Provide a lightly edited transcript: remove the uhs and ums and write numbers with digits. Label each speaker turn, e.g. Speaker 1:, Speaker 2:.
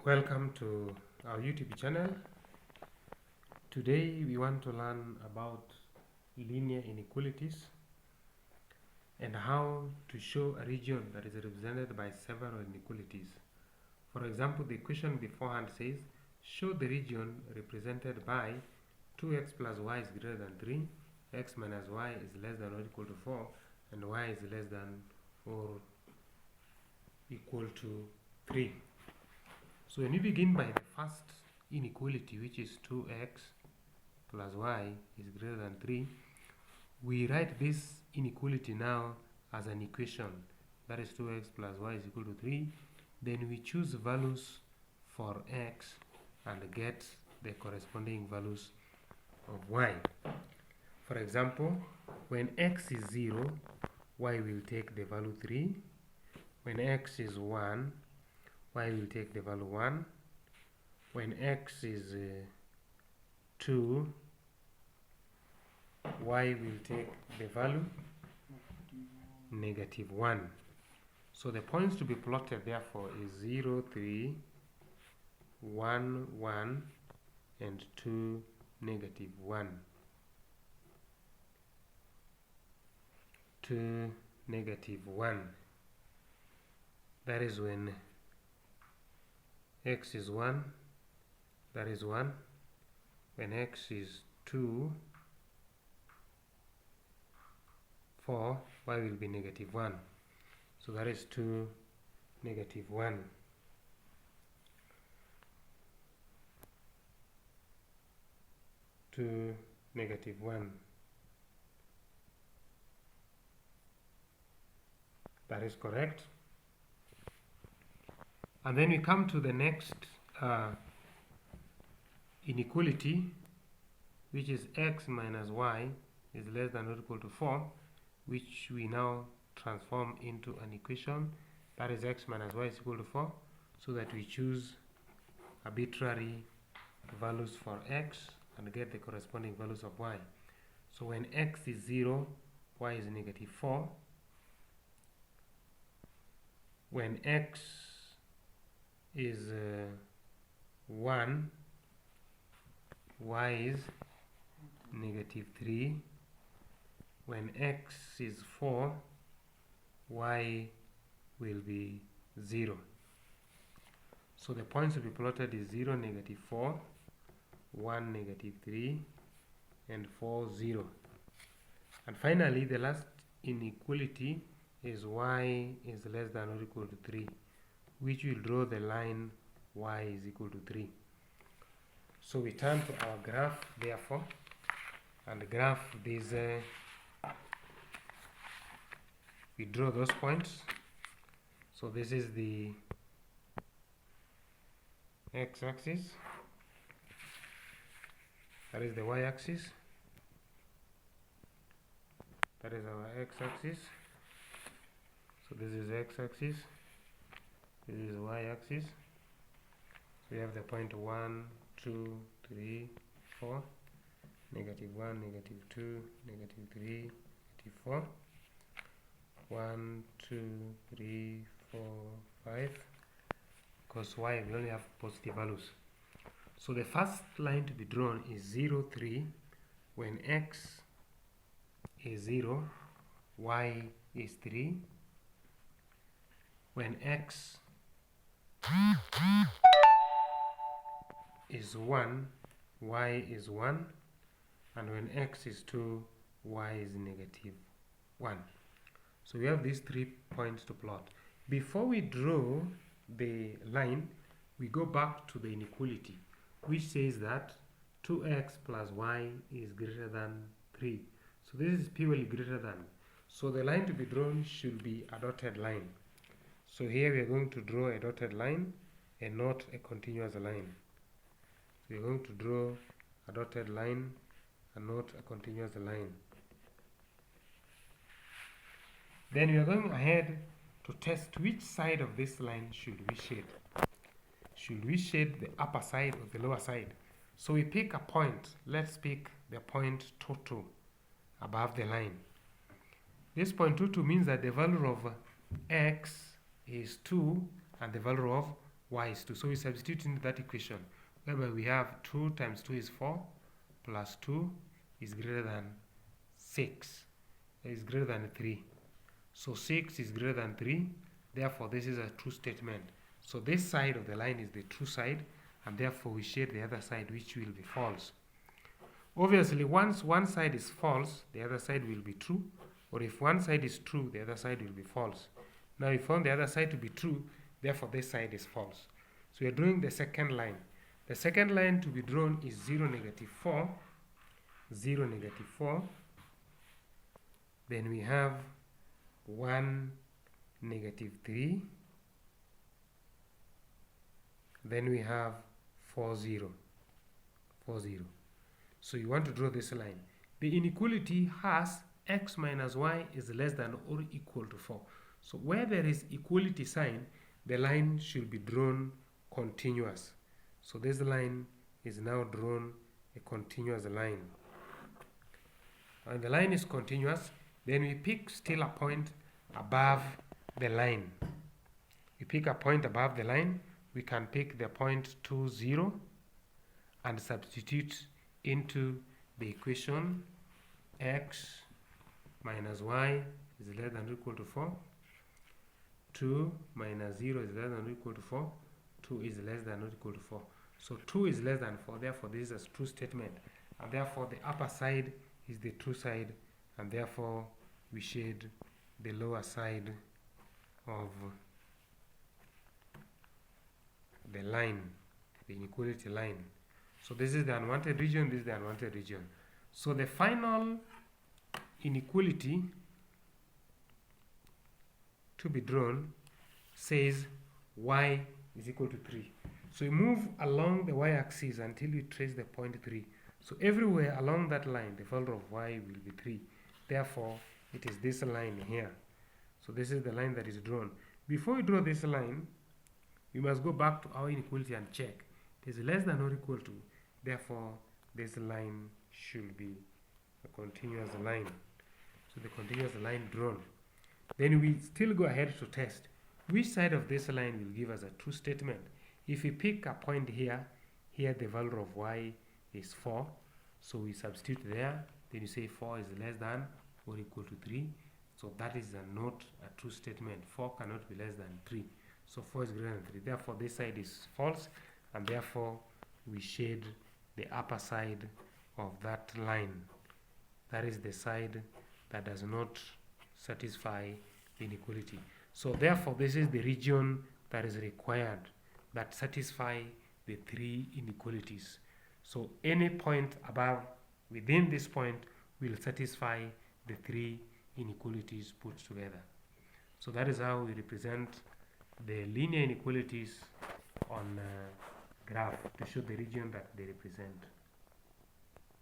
Speaker 1: Welcome to our YouTube channel. Today we want to learn about linear inequalities and how to show a region that is represented by several inequalities. For example, the question beforehand says, show the region represented by 2x plus y is greater than 3, x minus y is less than or equal to 4, and y is less than or equal to 3. So when we begin by the first inequality, which is 2x plus y is greater than 3, we write this inequality now as an equation, that is 2x plus y is equal to 3. Then we choose values for x and get the corresponding values of y. For example, when x is 0, y will take the value 3. When x is 1, y will take the value 1. When x is 2, y will take the value negative 1. So the points to be plotted therefore is 0, 3, 1, 1, and 2, negative 1. 2, negative 1. That is when x is 1, that is 1. When x is 2, 4, y will be negative 1. So that is 2, negative 1. To negative 1. That is correct. And then we come to the next inequality, which is x minus y is less than or equal to 4, which we now transform into an equation, that is x minus y is equal to 4, so that we choose arbitrary values for x and get the corresponding values of y. So when x is 0, y is negative 4. When x is 1, y is negative 3. When x is 4, y will be 0. So the points to be plotted is 0, negative 4, 1, negative 3, and 4, 0. And finally, the last inequality is y is less than or equal to 3, which will draw the line y is equal to 3. So we turn to our graph, therefore, and graph this. We draw those points. So this is the x-axis, that is the y-axis, that is our x-axis. So this is x-axis, this is y-axis. We have the point 1, 2, 3, 4, negative 1, negative 2, negative 3, negative 4, 1, 2, 3, 4, 5, because y we only have positive values. So the first line to be drawn is 0, 3. When x is 0, y is 3. When x is 1, y is 1. And when x is 2, y is negative 1. So we have these 3 points to plot. Before we draw the line, we go back to the inequality, which says that 2x plus y is greater than 3. So this is purely greater than. So the line to be drawn should be a dotted line. So here we are going to draw a dotted line and not a continuous line. So we are going to draw a dotted line and not a continuous line. Then we are going ahead to test which side of this line should we shade. Should we shade the upper side or the lower side? So we pick a point. Let's pick the point 2, above the line. This point 2 means that the value of x is 2 and the value of y is 2. So we substitute into that equation, whereby we have 2 times 2 is 4, plus 2 is greater than 6, is greater than 3. So 6 is greater than 3, therefore this is a true statement. So this side of the line is the true side, and therefore we shade the other side, which will be false. Obviously, once one side is false, the other side will be true, or if one side is true, the other side will be false. Now we found the other side to be true, therefore this side is false. So we are drawing the second line. The second line to be drawn is 0, negative 4, 0, negative 4. Then we have 1, negative 3. Then we have 4, 0, 4, 0. So you want to draw this line. The inequality has x minus y is less than or equal to 4. So where there is equality sign, the line should be drawn continuous. So this line is now drawn a continuous line. And the line is continuous, then we pick still a point above the line. We pick a point above the line. We can pick the point 2, 0 and substitute into the equation x minus y is less than or equal to 4. 2 minus 0 is less than or equal to 4. 2 is less than or equal to 4. So 2 is less than 4, therefore this is a true statement. And therefore the upper side is the true side, and therefore we shade the lower side of the line, the inequality line. So this is the unwanted region, this is the unwanted region. So the final inequality to be drawn says y is equal to 3. So you move along the y-axis until you trace the point 3. So everywhere along that line, the value of y will be 3. Therefore, it is this line here. So this is the line that is drawn. Before we draw this line, we must go back to our inequality and check. It is less than or equal to. Therefore, this line should be a continuous line. So the continuous line drawn. Then we still go ahead to test. Which side of this line will give us a true statement? If we pick a point here, here the value of y is 4. So we substitute there. Then you say 4 is less than or equal to 3. So that is not a true statement. 4 cannot be less than 3. So 4 is greater than 3. Therefore, this side is false, and therefore we shade the upper side of that line. That is the side that does not satisfy the inequality. So therefore, this is the region that is required that satisfy the 3 inequalities. So any point above within this point will satisfy the 3 inequalities put together. So that is how we represent the linear inequalities on graph to show the region that they represent.